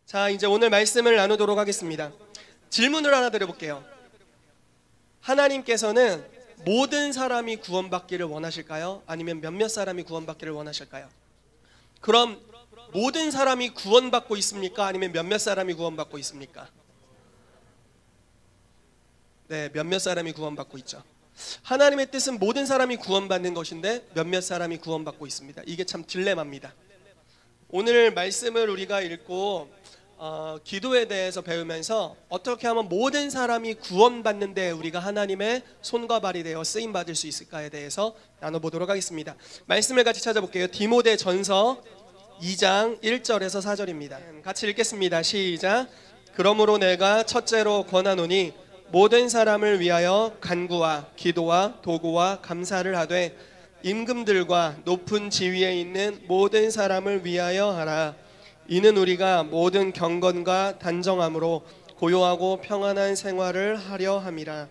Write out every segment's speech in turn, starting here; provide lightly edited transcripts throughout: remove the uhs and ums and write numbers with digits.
자, 이제 오늘 말씀을 나누도록 하겠습니다. 질문을 하나 드려볼게요. 하나님께서는 모든 사람이 구원받기를 원하실까요? 아니면 몇몇 사람이 구원받기를 원하실까요? 그럼 모든 사람이 구원받고 있습니까? 아니면 몇몇 사람이 구원받고 있습니까? 네, 몇몇 사람이 구원받고 있죠. 하나님의 뜻은 모든 사람이 구원받는 것인데 몇몇 사람이 구원받고 있습니다. 이게 참 딜레마입니다. 오늘 말씀을 우리가 읽고 기도에 대해서 배우면서 어떻게 하면 모든 사람이 구원받는데 우리가 하나님의 손과 발이 되어 쓰임받을 수 있을까에 대해서 나눠보도록 하겠습니다. 말씀을 같이 찾아볼게요. 디모데 전서 2장 1절에서 4절입니다. 같이 읽겠습니다. 시작. 그러므로 내가 첫째로 권하노니 모든 사람을 위하여 간구와 기도와 도구와 감사를 하되 임금들과 높은 지위에 있는 모든 사람을 위하여 하라. 이는 우리가 모든 경건과 단정함으로 고요하고 평안한 생활을 하려 함이라.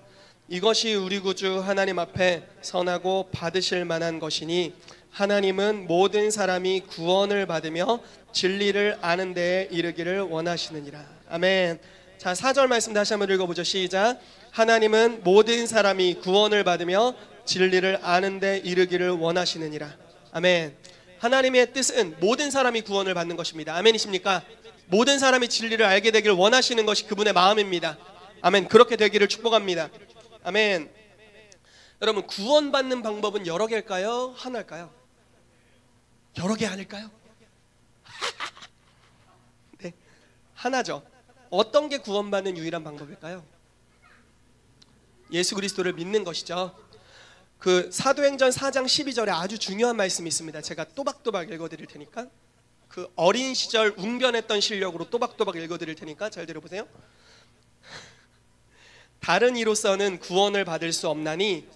이것이 우리 구주 하나님 앞에 선하고 받으실 만한 것이니 하나님은 모든 사람이 구원을 받으며 진리를 아는 데에 이르기를 원하시느니라. 아멘. 자, 4절 말씀 다시 한번 읽어보죠. 시작. 하나님은 모든 사람이 구원을 받으며 진리를 아는 데 이르기를 원하시느니라. 아멘. 하나님의 뜻은 모든 사람이 구원을 받는 것입니다. 아멘이십니까? 모든 사람이 진리를 알게 되기를 원하시는 것이 그분의 마음입니다. 아멘. 그렇게 되기를 축복합니다. 아멘. 여러분, 구원받는 방법은 여러 개일까요? 하나일까요? 여러 개 아닐까요? 네, 하나죠. 어떤 게 구원받는 유일한 방법일까요? 예수 그리스도를 믿는 것이죠. 그 사도행전 4장 12절에 아주 중요한 말씀이 있습니다. 제가 또박또박 읽어드릴 테니까, 그 어린 시절 웅변했던 실력으로 또박또박 읽어드릴 테니까 잘 들어보세요. 다른 이로서는 구원을 받을 수 없나니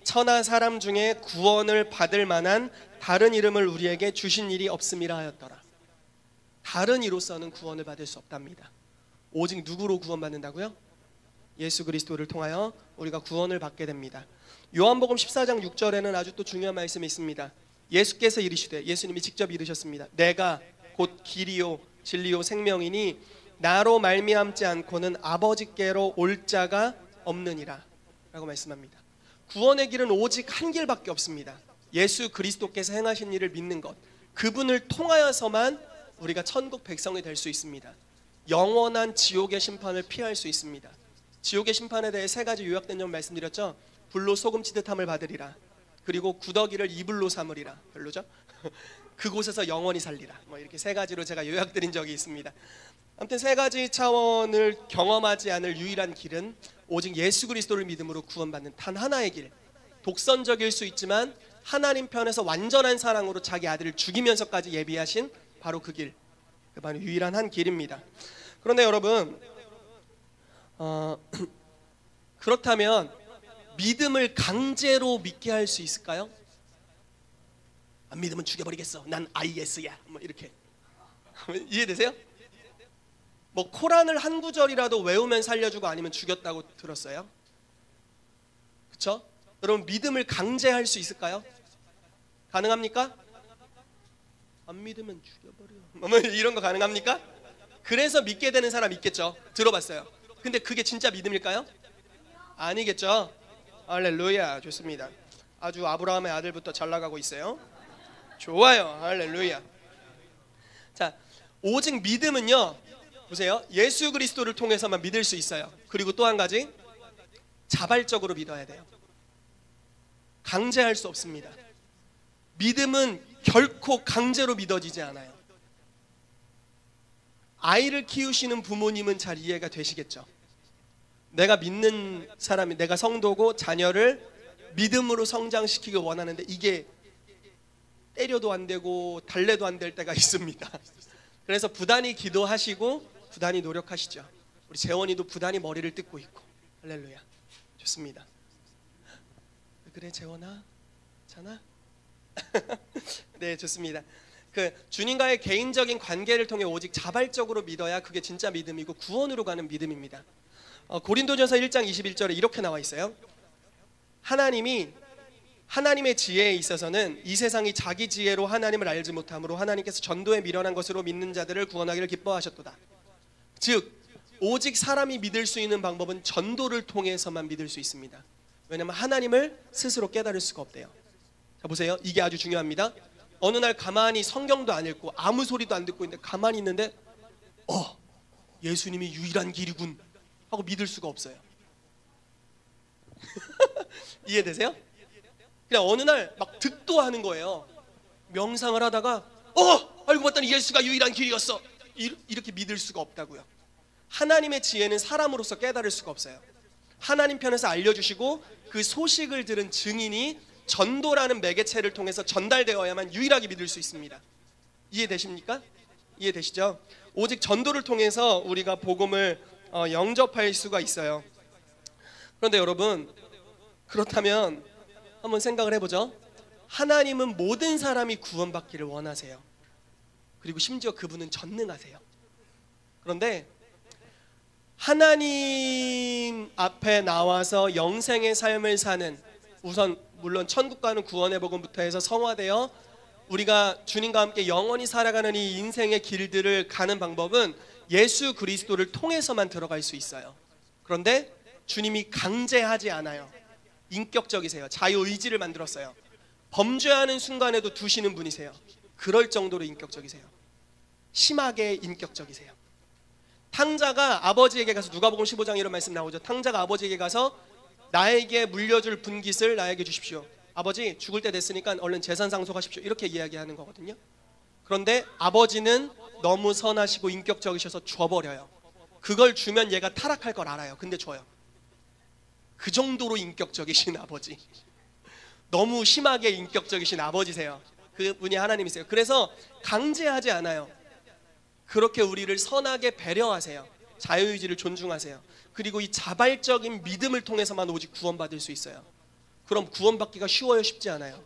천하 사람 중에 구원을 받을 만한 다른 이름을 우리에게 주신 일이 없음이라 하였더라. 다른 이로서는 구원을 받을 수 없답니다. 오직 누구로 구원받는다고요? 예수 그리스도를 통하여 우리가 구원을 받게 됩니다. 요한복음 14장 6절에는 아주 또 중요한 말씀이 있습니다. 예수께서 이르시되, 예수님이 직접 이르셨습니다. 내가 곧 길이요 진리요 생명이니 나로 말미암지 않고는 아버지께로 올 자가 없느니라 라고 말씀합니다. 구원의 길은 오직 한 길밖에 없습니다. 예수 그리스도께서 행하신 일을 믿는 것, 그분을 통하여서만 우리가 천국 백성이 될 수 있습니다. 영원한 지옥의 심판을 피할 수 있습니다. 지옥의 심판에 대해 세 가지 요약된 점 말씀드렸죠. 불로 소금치듯함을 받으리라. 그리고 구더기를 이불로 삼으리라. 별로죠? 그곳에서 영원히 살리라. 뭐 이렇게 세 가지로 제가 요약드린 적이 있습니다. 아무튼 세 가지 차원을 경험하지 않을 유일한 길은 오직 예수 그리스도를 믿음으로 구원받는 단 하나의 길. 독선적일 수 있지만 하나님 편에서 완전한 사랑으로 자기 아들을 죽이면서까지 예비하신 바로 그 길, 바로 유일한 한 길입니다. 그런데 여러분, 그렇다면 믿음을 강제로 믿게 할 수 있을까요? 안 믿으면 죽여버리겠어. 난 IS야. 뭐 이렇게 이해되세요? 뭐 코란을 한 구절이라도 외우면 살려주고 아니면 죽였다고 들었어요. 그렇죠? 여러분, 믿음을 강제할 수 있을까요? 가능합니까? 안 믿으면 죽여버려. 뭐 이런 거 가능합니까? 그래서 믿게 되는 사람 있겠죠. 들어봤어요. 근데 그게 진짜 믿음일까요? 아니겠죠. 할렐루야. 좋습니다. 아주 아브라함의 아들부터 잘 나가고 있어요. 좋아요. 할렐루야. 자, 오직 믿음은요, 보세요. 예수 그리스도를 통해서만 믿을 수 있어요. 그리고 또 한 가지, 자발적으로 믿어야 돼요. 강제할 수 없습니다. 믿음은 결코 강제로 믿어지지 않아요. 아이를 키우시는 부모님은 잘 이해가 되시겠죠. 내가 믿는 사람이, 내가 성도고 자녀를 믿음으로 성장시키기 원하는데 이게 때려도 안 되고 달래도 안 될 때가 있습니다. 그래서 부단히 기도하시고 부단히 노력하시죠. 우리 재원이도 부단히 머리를 뜯고 있고. 할렐루야. 좋습니다. 그래 재원아? 괜찮아? 네, 좋습니다. 그 주님과의 개인적인 관계를 통해 오직 자발적으로 믿어야 그게 진짜 믿음이고 구원으로 가는 믿음입니다. 고린도전서 1장 21절에 이렇게 나와 있어요. 하나님의 지혜에 있어서는 이 세상이 자기 지혜로 하나님을 알지 못하므로 하나님께서 전도에 미련한 것으로 믿는 자들을 구원하기를 기뻐하셨도다. 즉 오직 사람이 믿을 수 있는 방법은 전도를 통해서만 믿을 수 있습니다. 왜냐하면 하나님을 스스로 깨달을 수가 없대요. 자 보세요. 이게 아주 중요합니다. 어느 날 가만히 성경도 안 읽고 아무 소리도 안 듣고 있는데 가만히 있는데 예수님이 유일한 길이군 하고 믿을 수가 없어요. 이해되세요? 그냥 어느 날 막 득도하는 거예요. 명상을 하다가 알고 봤더니 예수가 유일한 길이었어. 이렇게 믿을 수가 없다고요. 하나님의 지혜는 사람으로서 깨달을 수가 없어요. 하나님 편에서 알려주시고 그 소식을 들은 증인이 전도라는 매개체를 통해서 전달되어야만 유일하게 믿을 수 있습니다. 이해되십니까? 이해되시죠? 오직 전도를 통해서 우리가 복음을 영접할 수가 있어요. 그런데 여러분, 그렇다면 한번 생각을 해보죠. 하나님은 모든 사람이 구원받기를 원하세요. 그리고 심지어 그분은 전능하세요. 그런데 하나님 앞에 나와서 영생의 삶을 사는, 우선 물론 천국 가는 구원의 복음부터 해서 성화되어 우리가 주님과 함께 영원히 살아가는 이 인생의 길들을 가는 방법은 예수 그리스도를 통해서만 들어갈 수 있어요. 그런데 주님이 강제하지 않아요. 인격적이세요. 자유의지를 만들었어요. 범죄하는 순간에도 두시는 분이세요. 그럴 정도로 인격적이세요. 심하게 인격적이세요. 탕자가 아버지에게 가서, 누가복음 15장 이런 말씀 나오죠. 탕자가 아버지에게 가서 나에게 물려줄 분깃을 나에게 주십시오. 아버지 죽을 때 됐으니까 얼른 재산 상속하십시오. 이렇게 이야기하는 거거든요. 그런데 아버지는 너무 선하시고 인격적이셔서 줘버려요. 그걸 주면 얘가 타락할 걸 알아요. 근데 줘요. 그 정도로 인격적이신 아버지, 너무 심하게 인격적이신 아버지세요. 그분이 하나님이세요. 그래서 강제하지 않아요. 그렇게 우리를 선하게 배려하세요. 자유의지를 존중하세요. 그리고 이 자발적인 믿음을 통해서만 오직 구원받을 수 있어요. 그럼 구원받기가 쉬워요? 쉽지 않아요?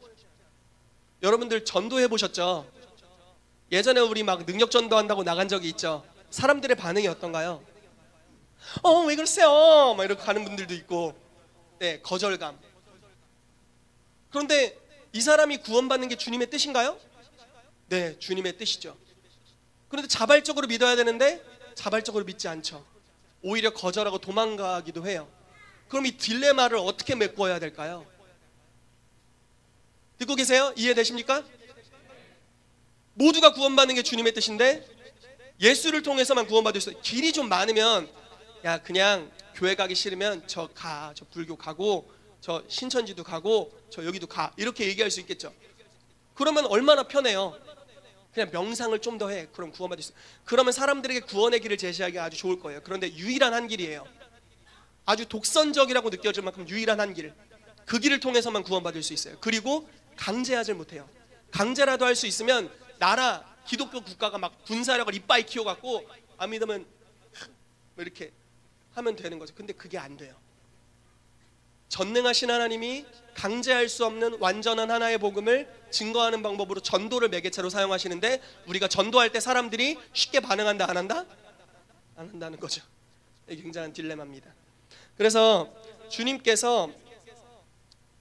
여러분들 전도해 보셨죠? 예전에 우리 막 능력 전도한다고 나간 적이 있죠. 사람들의 반응이 어떤가요? 왜 그러세요? 막 이렇게 가는 분들도 있고, 네, 거절감. 그런데 이 사람이 구원받는 게 주님의 뜻인가요? 네, 주님의 뜻이죠. 그런데 자발적으로 믿어야 되는데 자발적으로 믿지 않죠. 오히려 거절하고 도망가기도 해요. 그럼 이 딜레마를 어떻게 메꿔야 될까요? 듣고 계세요? 이해되십니까? 모두가 구원받는 게 주님의 뜻인데 예수를 통해서만 구원받을 수 있어요. 길이 좀 많으면 야 그냥 교회 가기 싫으면 저 불교 가고 저 신천지도 가고 저 여기도 가, 이렇게 얘기할 수 있겠죠. 그러면 얼마나 편해요. 그냥 명상을 좀 더 해. 그럼 구원받을 수 있어요. 그러면 사람들에게 구원의 길을 제시하기 아주 좋을 거예요. 그런데 유일한 한 길이에요. 아주 독선적이라고 느껴질 만큼 유일한 한 길. 그 길을 통해서만 구원받을 수 있어요. 그리고 강제하지 못해요. 강제라도 할 수 있으면 나라, 기독교 국가가 막 군사력을 이빠이 키워갖고 안 믿으면 이렇게 하면 되는 거죠. 근데 그게 안 돼요. 전능하신 하나님이 강제할 수 없는 완전한 하나의 복음을 증거하는 방법으로 전도를 매개체로 사용하시는데 우리가 전도할 때 사람들이 쉽게 반응한다 안 한다? 안 한다는 거죠. 이게 굉장한 딜레마입니다. 그래서 주님께서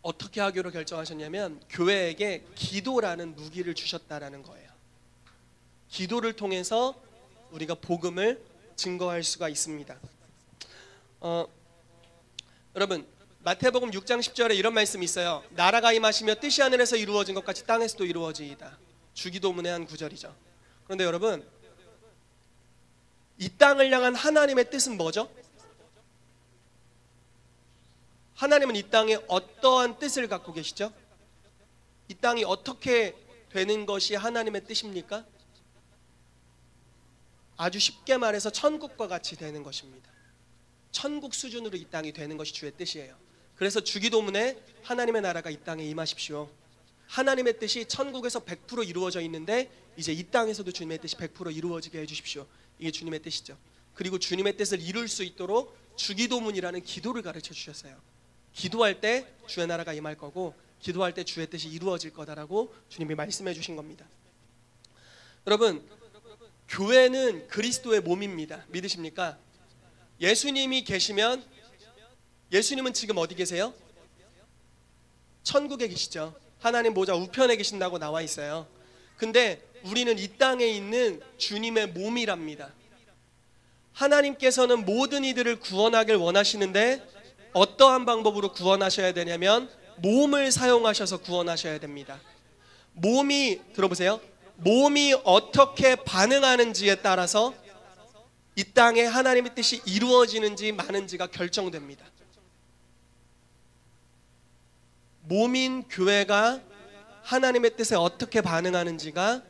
어떻게 하기로 결정하셨냐면 교회에게 기도라는 무기를 주셨다라는 거예요. 기도를 통해서 우리가 복음을 증거할 수가 있습니다. 여러분 마태복음 6장 10절에 이런 말씀이 있어요. 나라가 임하시며 뜻이 하늘에서 이루어진 것 같이 땅에서도 이루어지이다. 주기도문의 한 구절이죠. 그런데 여러분 이 땅을 향한 하나님의 뜻은 뭐죠? 하나님은 이 땅에 어떠한 뜻을 갖고 계시죠? 이 땅이 어떻게 되는 것이 하나님의 뜻입니까? 아주 쉽게 말해서 천국과 같이 되는 것입니다. 천국 수준으로 이 땅이 되는 것이 주의 뜻이에요. 그래서 주기도문에 하나님의 나라가 이 땅에 임하십시오. 하나님의 뜻이 천국에서 100% 이루어져 있는데 이제 이 땅에서도 주님의 뜻이 100% 이루어지게 해주십시오. 이게 주님의 뜻이죠. 그리고 주님의 뜻을 이룰 수 있도록 주기도문이라는 기도를 가르쳐 주셨어요. 기도할 때 주의 나라가 임할 거고 기도할 때 주의 뜻이 이루어질 거다라고 주님이 말씀해 주신 겁니다. 여러분 교회는 그리스도의 몸입니다. 믿으십니까? 예수님이 계시면 예수님은 지금 어디 계세요? 천국에 계시죠. 하나님 보좌 우편에 계신다고 나와 있어요. 근데 우리는 이 땅에 있는 주님의 몸이랍니다. 하나님께서는 모든 이들을 구원하길 원하시는데 어떠한 방법으로 구원하셔야 되냐면 몸을 사용하셔서 구원하셔야 됩니다. 몸이, 들어보세요, 몸이 어떻게 반응하는지에 따라서 이 땅에 하나님의 뜻이 이루어지는지 마는지가 결정됩니다. 몸인 교회가 하나님의 뜻에 어떻게 반응하는지가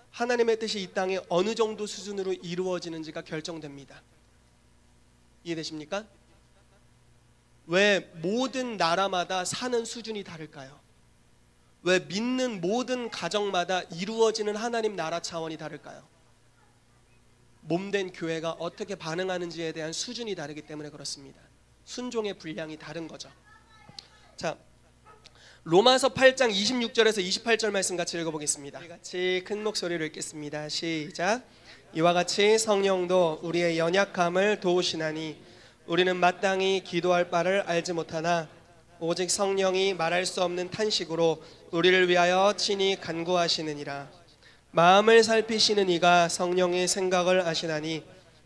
하나님의 뜻이 이 땅에 어느 정도 수준으로 이루어지는지가 결정됩니다. 이해되십니까? 왜 모든 나라마다 사는 수준이 다를까요? 왜 믿는 모든 가정마다 이루어지는 하나님 나라 차원이 다를까요? 몸된 교회가 어떻게 반응하는지에 대한 수준이 다르기 때문에 그렇습니다. 순종의 분량이 다른 거죠. 자, 로마서 8장 26절에서 28절 말씀 같이 읽어보겠습니다. 같이 큰 목소리로 읽겠습니다. 시작. 이와 같이 성령도 우리의 연약함을 도우시나니 우리는 마땅히 기도할 바를 알지 못하나 오직 성령이 말할 수 없는 탄식으로 우리를 위하여 친히 간구하시느니라. 마음을 살피시는 이가 성령의 생각을 아시나니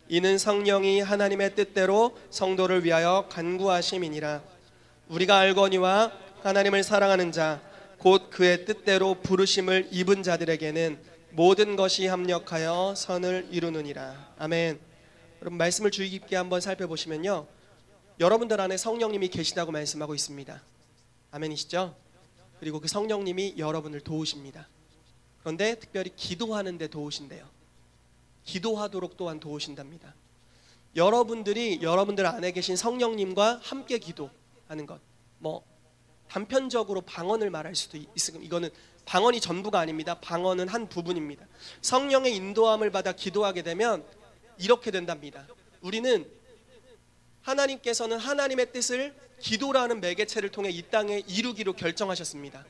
이는 성령이 하나님의 뜻대로 성도를 위하여 간구하심이니라. 우리가 알거니와 하나님을 사랑하는 자 곧 그의 뜻대로 부르심을 입은 자들에게는 모든 것이 합력하여 선을 이루느니라. 아멘. 여러분, 말씀을 주의 깊게 한번 살펴보시면요, 여러분들 안에 성령님이 계시다고 말씀하고 있습니다. 아멘이시죠? 그리고 그 성령님이 여러분을 도우십니다. 그런데 특별히 기도하는 데 도우신대요. 기도하도록 또한 도우신답니다. 여러분들이 여러분들 안에 계신 성령님과 함께 기도하는 것, 단편적으로 방언을 말할 수도 있습니다. 이거는 방언이 전부가 아닙니다. 방언은 한 부분입니다. 성령의 인도함을 받아 기도하게 되면 이렇게 된답니다. 우리는, 하나님께서는 하나님의 뜻을 기도라는 매개체를 통해 이 땅에 이루기로 결정하셨습니다.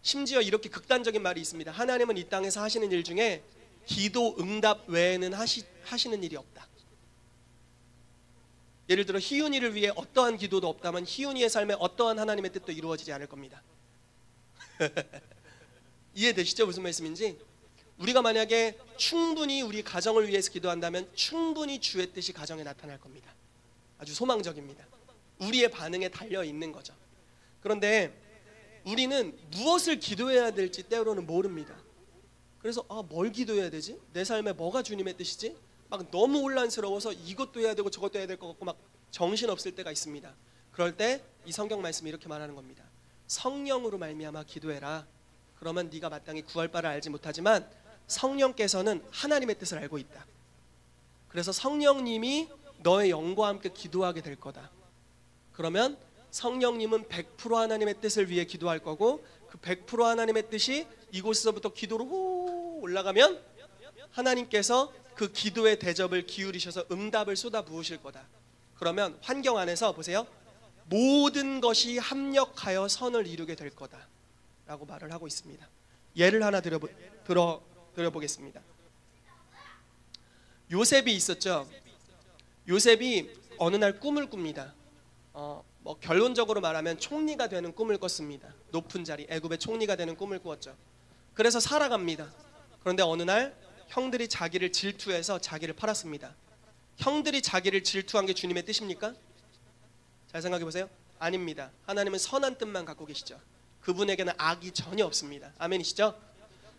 심지어 이렇게 극단적인 말이 있습니다. 하나님은 이 땅에서 하시는 일 중에 기도 응답 외에는 하시는 일이 없다. 예를 들어 희윤이를 위해 어떠한 기도도 없다면 희윤이의 삶에 어떠한 하나님의 뜻도 이루어지지 않을 겁니다. 이해되시죠? 무슨 말씀인지? 우리가 만약에 충분히 우리 가정을 위해서 기도한다면 충분히 주의 뜻이 가정에 나타날 겁니다. 아주 소망적입니다. 우리의 반응에 달려 있는 거죠. 그런데 우리는 무엇을 기도해야 될지 때로는 모릅니다. 그래서 뭘 기도해야 되지? 내 삶에 뭐가 주님의 뜻이지? 막 너무 혼란스러워서 이것도 해야 되고 저것도 해야 될 것 같고 막 정신없을 때가 있습니다. 그럴 때 이 성경 말씀이 이렇게 말하는 겁니다. 성령으로 말미암아 기도해라. 그러면 네가 마땅히 구할 바를 알지 못하지만 성령께서는 하나님의 뜻을 알고 있다. 그래서 성령님이 너의 영과 함께 기도하게 될 거다. 그러면 성령님은 100% 하나님의 뜻을 위해 기도할 거고 그 100% 하나님의 뜻이 이곳에서부터 기도로 올라가면 하나님께서 그 기도의 대접을 기울이셔서 응답을 쏟아 부으실 거다. 그러면 환경 안에서 보세요. 모든 것이 합력하여 선을 이루게 될 거다 라고 말을 하고 있습니다. 예를 하나 들어보겠습니다. 요셉이 있었죠. 요셉이 어느 날 꿈을 꿉니다. 결론적으로 말하면 총리가 되는 꿈을 꿨습니다. 높은 자리, 애굽의 총리가 되는 꿈을 꾸었죠. 그래서 살아갑니다. 그런데 어느 날 형들이 자기를 질투해서 자기를 팔았습니다. 형들이 자기를 질투한 게 주님의 뜻입니까? 잘 생각해 보세요. 아닙니다. 하나님은 선한 뜻만 갖고 계시죠. 그분에게는 악이 전혀 없습니다. 아멘이시죠?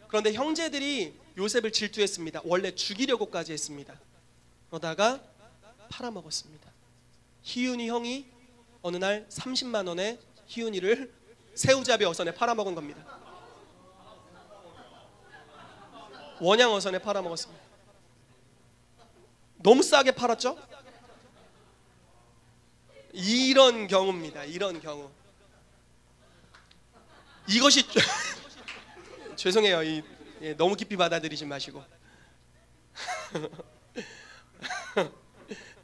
그런데 형제들이 요셉을 질투했습니다. 원래 죽이려고까지 했습니다. 그러다가 팔아먹었습니다. 희윤이 형이 어느 날 30만 원에 희윤이를 새우잡이 어선에 팔아먹은 겁니다. 원양 어선에 팔아먹었습니다. 너무 싸게 팔았죠? 이런 경우입니다. 이런 경우. 이것이 죄송해요. 너무 깊이 받아들이지 마시고.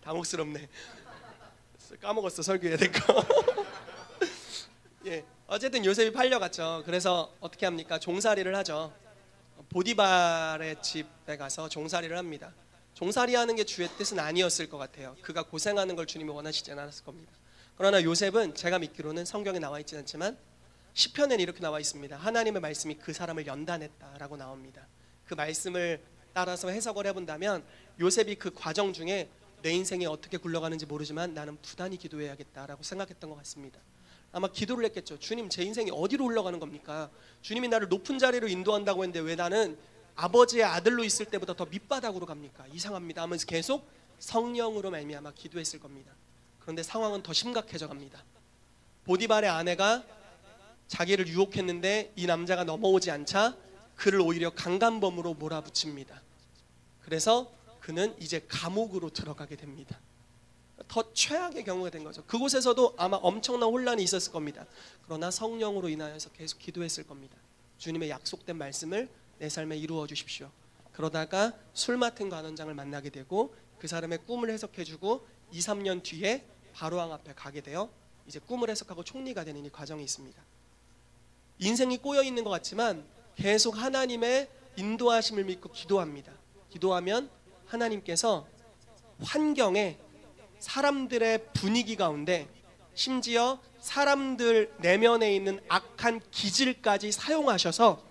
당혹스럽네. 까먹었어. 설교해야 될 거. 어쨌든 요셉이 팔려갔죠. 그래서 어떻게 합니까? 종살이를 하죠. 보디발의 집에 가서 종살이를 합니다. 종살이하는 게 주의 뜻은 아니었을 것 같아요. 그가 고생하는 걸 주님이 원하시지 않았을 겁니다. 그러나 요셉은 제가 믿기로는 성경에 나와 있지는 않지만 시편에는 이렇게 나와 있습니다. 하나님의 말씀이 그 사람을 연단했다라고 나옵니다. 그 말씀을 따라서 해석을 해본다면 요셉이 그 과정 중에 내 인생이 어떻게 굴러가는지 모르지만 나는 부단히 기도해야겠다라고 생각했던 것 같습니다. 아마 기도를 했겠죠. 주님, 제 인생이 어디로 흘러가는 겁니까? 주님이 나를 높은 자리로 인도한다고 했는데 왜 나는 아버지의 아들로 있을 때보다 더 밑바닥으로 갑니까? 이상합니다 하면서 계속 성령으로 말미암아 기도했을 겁니다. 그런데 상황은 더 심각해져 갑니다. 보디발의 아내가 자기를 유혹했는데 이 남자가 넘어오지 않자 그를 오히려 강간범으로 몰아붙입니다. 그래서 그는 이제 감옥으로 들어가게 됩니다. 더 최악의 경우가 된 거죠. 그곳에서도 아마 엄청난 혼란이 있었을 겁니다. 그러나 성령으로 인하여서 계속 기도했을 겁니다. 주님의 약속된 말씀을 내 삶에 이루어 주십시오. 그러다가 술 맡은 관원장을 만나게 되고 그 사람의 꿈을 해석해주고 2, 3년 뒤에 바로왕 앞에 가게 되어 이제 꿈을 해석하고 총리가 되는 이 과정이 있습니다. 인생이 꼬여 있는 것 같지만 계속 하나님의 인도하심을 믿고 기도합니다. 기도하면 하나님께서 환경에 사람들의 분위기 가운데 심지어 사람들 내면에 있는 악한 기질까지 사용하셔서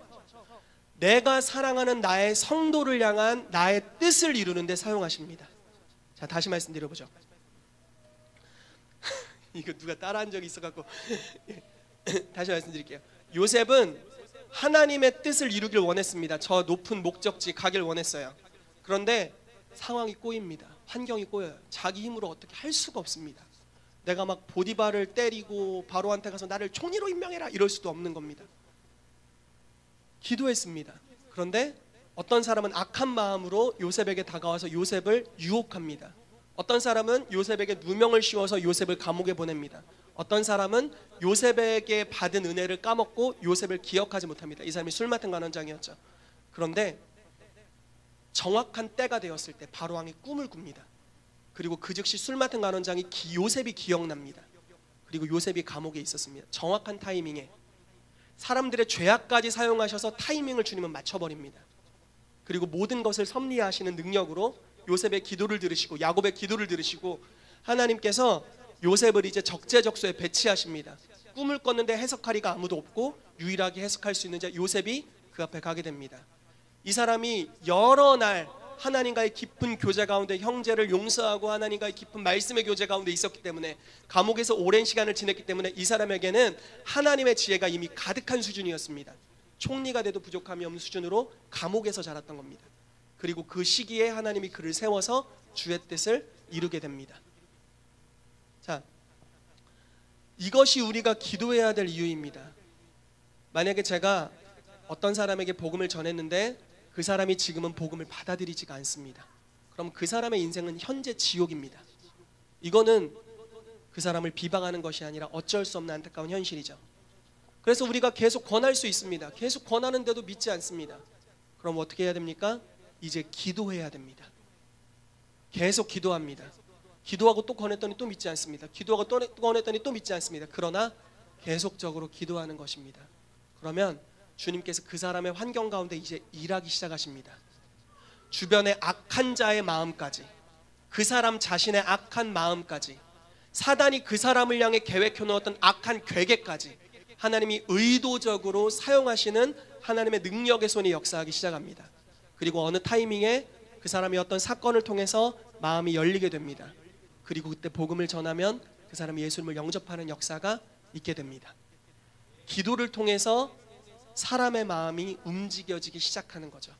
내가 사랑하는 나의 성도를 향한 나의 뜻을 이루는 데 사용하십니다. 자, 다시 말씀드려보죠. 이거 누가 따라한 적이 있어갖고 다시 말씀드릴게요. 요셉은 하나님의 뜻을 이루길 원했습니다. 저 높은 목적지 가길 원했어요. 그런데 상황이 꼬입니다. 환경이 꼬여요. 자기 힘으로 어떻게 할 수가 없습니다. 내가 막 보디발을 때리고 바로한테 가서 나를 총리로 임명해라 이럴 수도 없는 겁니다. 기도했습니다. 그런데 어떤 사람은 악한 마음으로 요셉에게 다가와서 요셉을 유혹합니다. 어떤 사람은 요셉에게 누명을 씌워서 요셉을 감옥에 보냅니다. 어떤 사람은 요셉에게 받은 은혜를 까먹고 요셉을 기억하지 못합니다. 이 사람이 술 맡은 관원장이었죠. 그런데 정확한 때가 되었을 때 바로왕이 꿈을 꿉니다. 그리고 그 즉시 술 맡은 관원장이 요셉이 기억납니다. 그리고 요셉이 감옥에 있었습니다. 정확한 타이밍에 사람들의 죄악까지 사용하셔서 타이밍을 주님은 맞춰버립니다. 그리고 모든 것을 섭리하시는 능력으로 요셉의 기도를 들으시고 야곱의 기도를 들으시고 하나님께서 요셉을 이제 적재적소에 배치하십니다. 꿈을 꿨는데 해석하리가 아무도 없고 유일하게 해석할 수 있는 자 요셉이 그 앞에 가게 됩니다. 이 사람이 여러 날 하나님과의 깊은 교제 가운데 형제를 용서하고 하나님과의 깊은 말씀의 교제 가운데 있었기 때문에 감옥에서 오랜 시간을 지냈기 때문에 이 사람에게는 하나님의 지혜가 이미 가득한 수준이었습니다. 총리가 돼도 부족함이 없는 수준으로 감옥에서 자랐던 겁니다. 그리고 그 시기에 하나님이 그를 세워서 주의 뜻을 이루게 됩니다. 자, 이것이 우리가 기도해야 될 이유입니다. 만약에 제가 어떤 사람에게 복음을 전했는데 그 사람이 지금은 복음을 받아들이지가 않습니다. 그럼 그 사람의 인생은 현재 지옥입니다. 이거는 그 사람을 비방하는 것이 아니라 어쩔 수 없는 안타까운 현실이죠. 그래서 우리가 계속 권할 수 있습니다. 계속 권하는데도 믿지 않습니다. 그럼 어떻게 해야 됩니까? 이제 기도해야 됩니다. 계속 기도합니다. 기도하고 또 권했더니 또 믿지 않습니다. 기도하고 또 권했더니 또 믿지 않습니다. 그러나 계속적으로 기도하는 것입니다. 그러면 주님께서 그 사람의 환경 가운데 이제 일하기 시작하십니다. 주변의 악한 자의 마음까지, 그 사람 자신의 악한 마음까지, 사단이 그 사람을 향해 계획해 놓았던 악한 괴계까지 하나님이 의도적으로 사용하시는 하나님의 능력의 손이 역사하기 시작합니다. 그리고 어느 타이밍에 그 사람이 어떤 사건을 통해서 마음이 열리게 됩니다. 그리고 그때 복음을 전하면 그 사람이 예수님을 영접하는 역사가 있게 됩니다. 기도를 통해서 사람의 마음이 움직여지기 시작하는 거죠.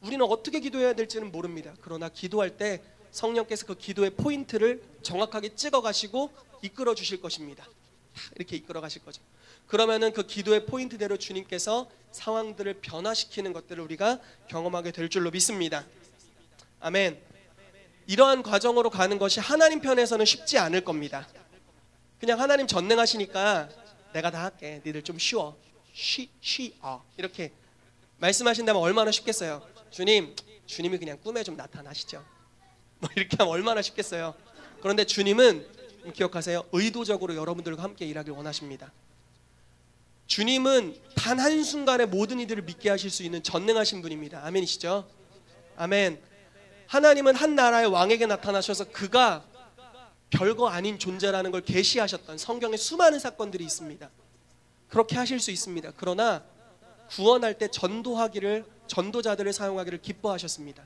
우리는 어떻게 기도해야 될지는 모릅니다. 그러나 기도할 때 성령께서 그 기도의 포인트를 정확하게 찍어 가시고 이끌어 주실 것입니다. 이렇게 이끌어 가실 거죠. 그러면은 그 기도의 포인트대로 주님께서 상황들을 변화시키는 것들을 우리가 경험하게 될 줄로 믿습니다. 아멘. 이러한 과정으로 가는 것이 하나님 편에서는 쉽지 않을 겁니다. 그냥 하나님 전능하시니까 내가 다 할게. 니들 좀 쉬어. 이렇게 말씀하신다면 얼마나 쉽겠어요. 주님이 그냥 꿈에 좀 나타나시죠. 뭐 이렇게 하면 얼마나 쉽겠어요. 그런데 주님은 기억하세요. 의도적으로 여러분들과 함께 일하길 원하십니다. 주님은 단 한순간에 모든 이들을 믿게 하실 수 있는 전능하신 분입니다. 아멘이시죠? 아멘. 하나님은 한 나라의 왕에게 나타나셔서 그가 별거 아닌 존재라는 걸 계시하셨던 성경에 수많은 사건들이 있습니다. 그렇게 하실 수 있습니다. 그러나 구원할 때 전도하기를 전도자들을 사용하기를 기뻐하셨습니다.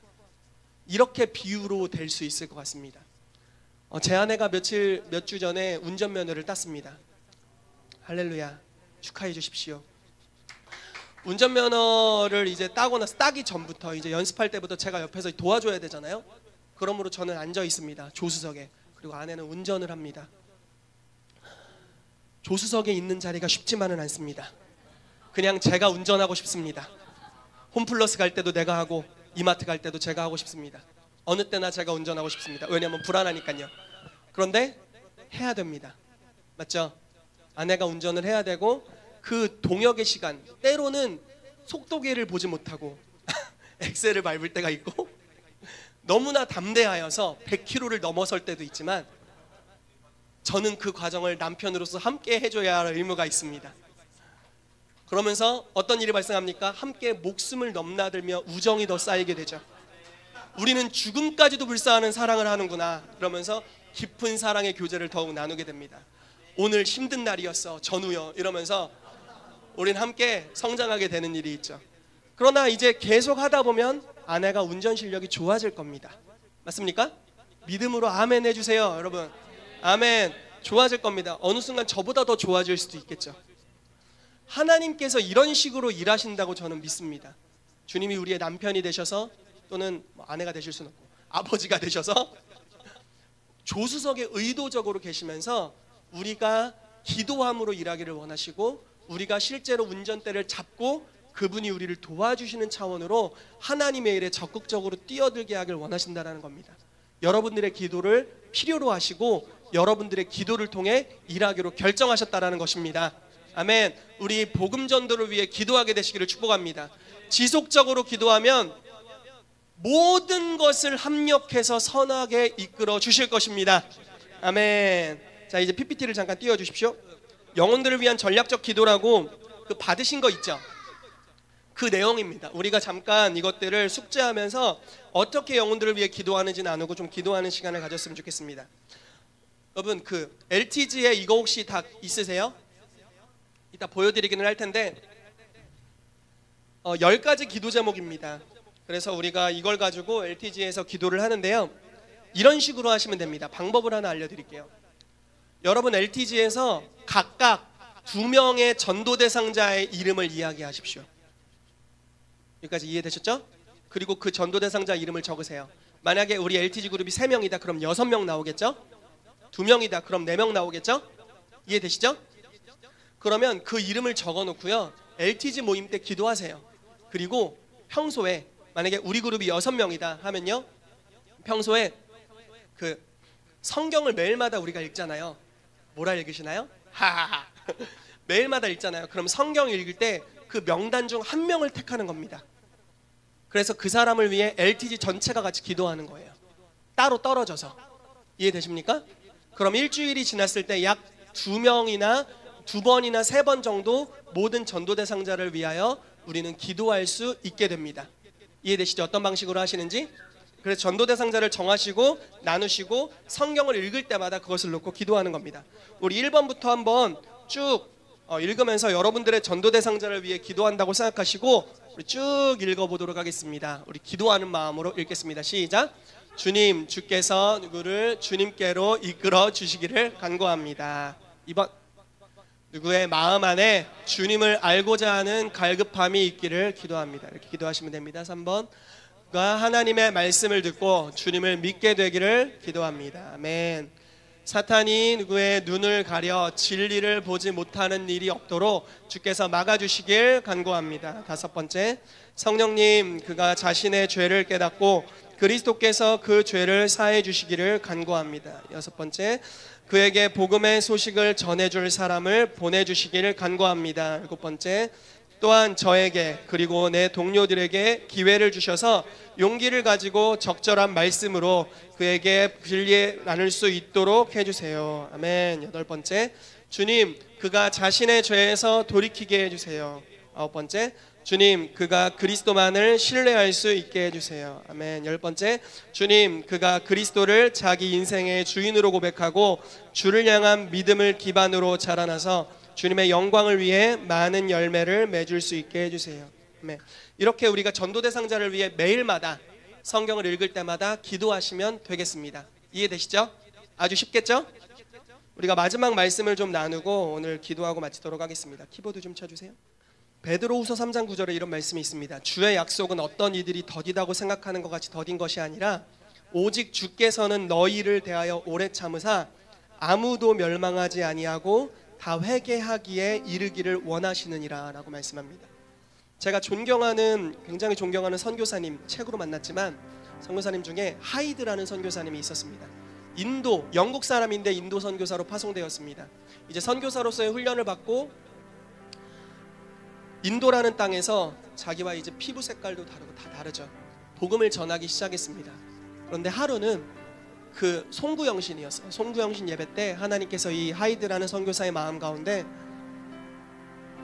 이렇게 비유로 될 수 있을 것 같습니다. 제 아내가 몇 주 전에 운전면허를 땄습니다. 할렐루야, 축하해 주십시오. 운전면허를 이제 따기 전부터, 이제 연습할 때부터 제가 옆에서 도와줘야 되잖아요. 그러므로 저는 앉아 있습니다, 조수석에. 그리고 아내는 운전을 합니다. 조수석에 있는 자리가 쉽지만은 않습니다. 그냥 제가 운전하고 싶습니다. 홈플러스 갈 때도 내가 하고 이마트 갈 때도 제가 하고 싶습니다. 어느 때나 제가 운전하고 싶습니다. 왜냐하면 불안하니까요. 그런데 해야 됩니다. 맞죠? 아내가 운전을 해야 되고, 그 동역의 시간, 때로는 속도계를 보지 못하고 엑셀을 밟을 때가 있고, 너무나 담대하여서 100km를 넘어설 때도 있지만, 저는 그 과정을 남편으로서 함께 해줘야 할 의무가 있습니다. 그러면서 어떤 일이 발생합니까? 함께 목숨을 넘나들며 우정이 더 쌓이게 되죠. 우리는 죽음까지도 불사하는 사랑을 하는구나, 그러면서 깊은 사랑의 교제를 더욱 나누게 됩니다. 오늘 힘든 날이었어, 전우여, 이러면서 우린 함께 성장하게 되는 일이 있죠. 그러나 이제 계속 하다 보면 아내가 운전 실력이 좋아질 겁니다. 맞습니까? 믿음으로 아멘 해주세요, 여러분. 아멘. 좋아질 겁니다. 어느 순간 저보다 더 좋아질 수도 있겠죠. 하나님께서 이런 식으로 일하신다고 저는 믿습니다. 주님이 우리의 남편이 되셔서, 또는 아내가 되실 수는 없고 아버지가 되셔서 조수석에 의도적으로 계시면서 우리가 기도함으로 일하기를 원하시고, 우리가 실제로 운전대를 잡고 그분이 우리를 도와주시는 차원으로 하나님의 일에 적극적으로 뛰어들게 하길 원하신다는 겁니다. 여러분들의 기도를 필요로 하시고 여러분들의 기도를 통해 일하기로 결정하셨다는 것입니다. 아멘. 우리 복음 전도를 위해 기도하게 되시기를 축복합니다. 지속적으로 기도하면 모든 것을 합력해서 선하게 이끌어 주실 것입니다. 아멘. 자, 이제 PPT를 잠깐 띄워 주십시오. 영혼들을 위한 전략적 기도라고 그 받으신 거 있죠? 그 내용입니다. 우리가 잠깐 이것들을 숙제하면서 어떻게 영혼들을 위해 기도하는지 나누고 좀 기도하는 시간을 가졌으면 좋겠습니다. 여러분, 그 LTG에 이거 혹시 다 있으세요? 이따 보여드리기는 할 텐데 10가지 기도 제목입니다. 그래서 우리가 이걸 가지고 LTG에서 기도를 하는데요, 이런 식으로 하시면 됩니다. 방법을 하나 알려드릴게요. 여러분, LTG에서 각각 2명의 전도 대상자의 이름을 이야기하십시오. 여기까지 이해되셨죠? 그리고 그 전도 대상자 이름을 적으세요. 만약에 우리 LTG 그룹이 3명이다 그럼 6명 나오겠죠? 2명이다 그럼 4명 나오겠죠? 이해되시죠? 그러면 그 이름을 적어 놓고요, LTG 모임 때 기도하세요. 그리고 평소에 만약에 우리 그룹이 6명이다 하면요, 평소에 그 성경을 매일마다 우리가 읽잖아요. 뭐라 읽으시나요? 하하하. 매일마다 읽잖아요. 그럼 성경 읽을 때 그 명단 중 한 명을 택하는 겁니다. 그래서 그 사람을 위해 LTG 전체가 같이 기도하는 거예요. 따로 떨어져서. 이해되십니까? 그럼 일주일이 지났을 때 약 2명이나 2번이나 3번 정도 모든 전도 대상자를 위하여 우리는 기도할 수 있게 됩니다. 이해되시죠? 어떤 방식으로 하시는지? 그래서 전도 대상자를 정하시고 나누시고 성경을 읽을 때마다 그것을 놓고 기도하는 겁니다. 우리 1번부터 한번 쭉 읽으면서 여러분들의 전도 대상자를 위해 기도한다고 생각하시고 우리 쭉 읽어보도록 하겠습니다. 우리 기도하는 마음으로 읽겠습니다. 시작. 주님, 주께서 누구를 주님께로 이끌어 주시기를 간구합니다. 2번, 누구의 마음 안에 주님을 알고자 하는 갈급함이 있기를 기도합니다. 이렇게 기도하시면 됩니다. 3번, 누가 하나님의 말씀을 듣고 주님을 믿게 되기를 기도합니다. 아멘. 사탄이 누구의 눈을 가려 진리를 보지 못하는 일이 없도록 주께서 막아주시길 간구합니다. 5번째, 성령님, 그가 자신의 죄를 깨닫고 그리스도께서 그 죄를 사해 주시기를 간구합니다. 6번째, 그에게 복음의 소식을 전해줄 사람을 보내주시기를 간구합니다. 7번째, 또한 저에게 그리고 내 동료들에게 기회를 주셔서 용기를 가지고 적절한 말씀으로 그에게 진리에 나눌 수 있도록 해주세요. 아멘. 8번째, 주님, 그가 자신의 죄에서 돌이키게 해주세요. 9번째, 주님, 그가 그리스도만을 신뢰할 수 있게 해주세요. 아멘. 10번째, 주님, 그가 그리스도를 자기 인생의 주인으로 고백하고 주를 향한 믿음을 기반으로 자라나서 주님의 영광을 위해 많은 열매를 맺을 수 있게 해주세요. 네. 이렇게 우리가 전도 대상자를 위해 매일마다 성경을 읽을 때마다 기도하시면 되겠습니다. 이해되시죠? 아주 쉽겠죠? 우리가 마지막 말씀을 좀 나누고 오늘 기도하고 마치도록 하겠습니다. 키보드 좀 쳐주세요. 베드로후서 3장 9절에 이런 말씀이 있습니다. 주의 약속은 어떤 이들이 더디다고 생각하는 것 같이 더딘 것이 아니라 오직 주께서는 너희를 대하여 오래 참으사 아무도 멸망하지 아니하고 다 회개하기에 이르기를 원하시느니라 라고 말씀합니다. 제가 굉장히 존경하는 선교사님, 책으로 만났지만 선교사님 중에 하이드라는 선교사님이 있었습니다. 영국 사람인데 인도 선교사로 파송되었습니다. 이제 선교사로서의 훈련을 받고 인도라는 땅에서 자기와 이제 피부 색깔도 다르고 다 다르죠. 복음을 전하기 시작했습니다. 그런데 하루는 그 송구영신이었어요. 송구영신 예배 때 하나님께서 이 하이드라는 선교사의 마음 가운데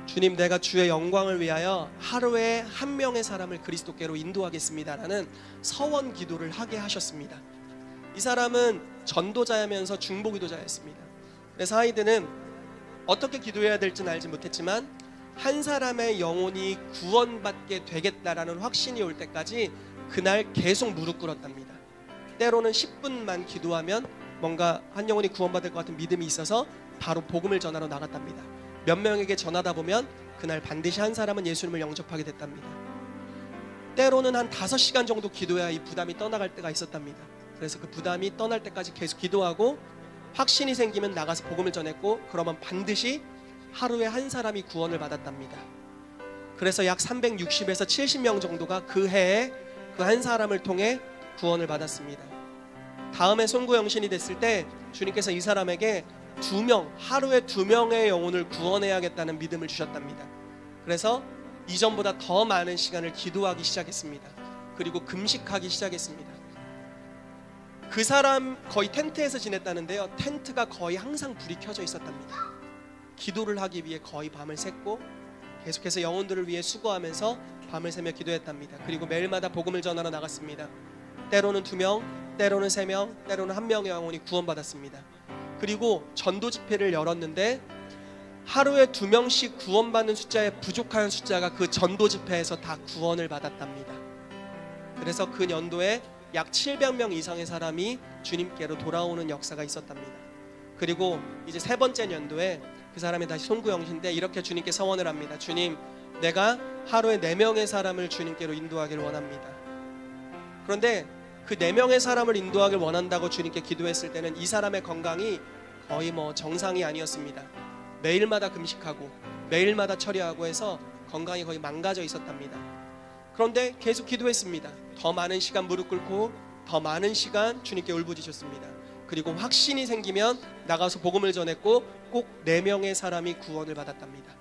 주님, 내가 주의 영광을 위하여 하루에 한 명의 사람을 그리스도께로 인도하겠습니다라는 서원 기도를 하게 하셨습니다. 이 사람은 전도자이면서 중보기도자였습니다. 그래서 하이드는 어떻게 기도해야 될지는 알지 못했지만 한 사람의 영혼이 구원받게 되겠다라는 확신이 올 때까지 그날 계속 무릎 꿇었답니다. 때로는 10분만 기도하면 뭔가 한 영혼이 구원받을 것 같은 믿음이 있어서 바로 복음을 전하러 나갔답니다. 몇 명에게 전하다 보면 그날 반드시 한 사람은 예수님을 영접하게 됐답니다. 때로는 한 5시간 정도 기도해야 이 부담이 떠나갈 때가 있었답니다. 그래서 그 부담이 떠날 때까지 계속 기도하고 확신이 생기면 나가서 복음을 전했고, 그러면 반드시 하루에 한 사람이 구원을 받았답니다. 그래서 약 360에서 70명 정도가 그 해에 그 한 사람을 통해 구원을 받았습니다. 다음에 송구영신이 됐을 때 주님께서 이 사람에게 하루에 2명의 영혼을 구원해야겠다는 믿음을 주셨답니다. 그래서 이전보다 더 많은 시간을 기도하기 시작했습니다. 그리고 금식하기 시작했습니다. 그 사람 거의 텐트에서 지냈다는데요, 텐트가 거의 항상 불이 켜져 있었답니다. 기도를 하기 위해 거의 밤을 샜고 계속해서 영혼들을 위해 수고하면서 밤을 새며 기도했답니다. 그리고 매일마다 복음을 전하러 나갔습니다. 때로는 2명, 때로는 3명, 때로는 1명의 영혼이 구원받았습니다. 그리고 전도 집회를 열었는데 하루에 2명씩 구원받는 숫자에 부족한 숫자가 그 전도 집회에서 다 구원을 받았답니다. 그래서 그 연도에 약 700명 이상의 사람이 주님께로 돌아오는 역사가 있었답니다. 그리고 이제 3번째 연도에 그 사람이 다시 송구영신인데 이렇게 주님께 서원을 합니다. 주님, 내가 하루에 4명의 사람을 주님께로 인도하기를 원합니다. 그런데 그 4명의 사람을 인도하기를 원한다고 주님께 기도했을 때는 이 사람의 건강이 거의 정상이 아니었습니다. 매일마다 금식하고 매일마다 처리하고 해서 건강이 거의 망가져 있었답니다. 그런데 계속 기도했습니다. 더 많은 시간 무릎 꿇고 더 많은 시간 주님께 울부짖었습니다. 그리고 확신이 생기면 나가서 복음을 전했고 꼭 4명의 사람이 구원을 받았답니다.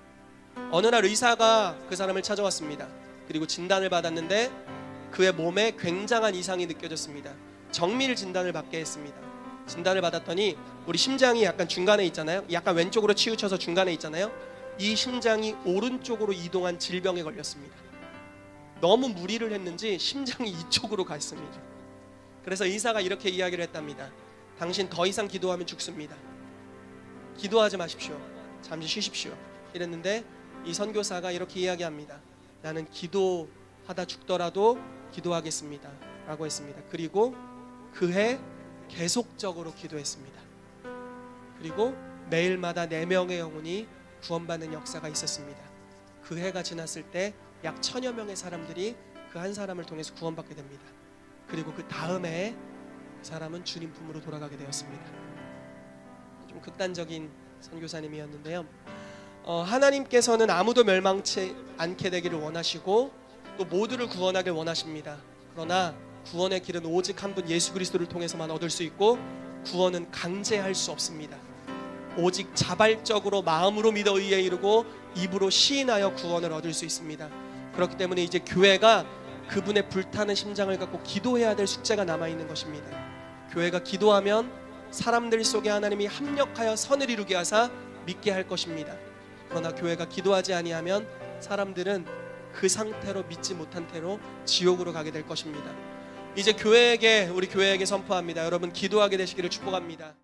어느 날 의사가 그 사람을 찾아왔습니다. 그리고 진단을 받았는데 그의 몸에 굉장한 이상이 느껴졌습니다. 정밀 진단을 받게 했습니다. 진단을 받았더니 우리 심장이 약간 중간에 있잖아요. 약간 왼쪽으로 치우쳐서 중간에 있잖아요. 이 심장이 오른쪽으로 이동한 질병에 걸렸습니다. 너무 무리를 했는지 심장이 이쪽으로 갔습니다. 그래서 의사가 이렇게 이야기를 했답니다. 당신 더 이상 기도하면 죽습니다. 기도하지 마십시오. 잠시 쉬십시오. 이랬는데 이 선교사가 이렇게 이야기합니다. 나는 기도하다 죽더라도 기도하겠습니다 라고 했습니다. 그리고 그해 계속적으로 기도했습니다. 그리고 매일마다 4명의 영혼이 구원받는 역사가 있었습니다. 그 해가 지났을 때 약 1000여 명의 사람들이 그 한 사람을 통해서 구원받게 됩니다. 그리고 그 다음 해에 그 사람은 주님 품으로 돌아가게 되었습니다. 좀 극단적인 선교사님이었는데요, 하나님께서는 아무도 멸망치 않게 되기를 원하시고 또 모두를 구원하길 원하십니다. 그러나 구원의 길은 오직 한 분 예수 그리스도를 통해서만 얻을 수 있고 구원은 강제할 수 없습니다. 오직 자발적으로 마음으로 믿어 의에 이르고 입으로 시인하여 구원을 얻을 수 있습니다. 그렇기 때문에 이제 교회가 그분의 불타는 심장을 갖고 기도해야 될 숙제가 남아있는 것입니다. 교회가 기도하면 사람들 속에 하나님이 합력하여 선을 이루게 하사 믿게 할 것입니다. 그러나 교회가 기도하지 아니하면 사람들은 그 상태로 믿지 못한 채로 지옥으로 가게 될 것입니다. 이제 우리 교회에게 선포합니다. 여러분, 기도하게 되시기를 축복합니다.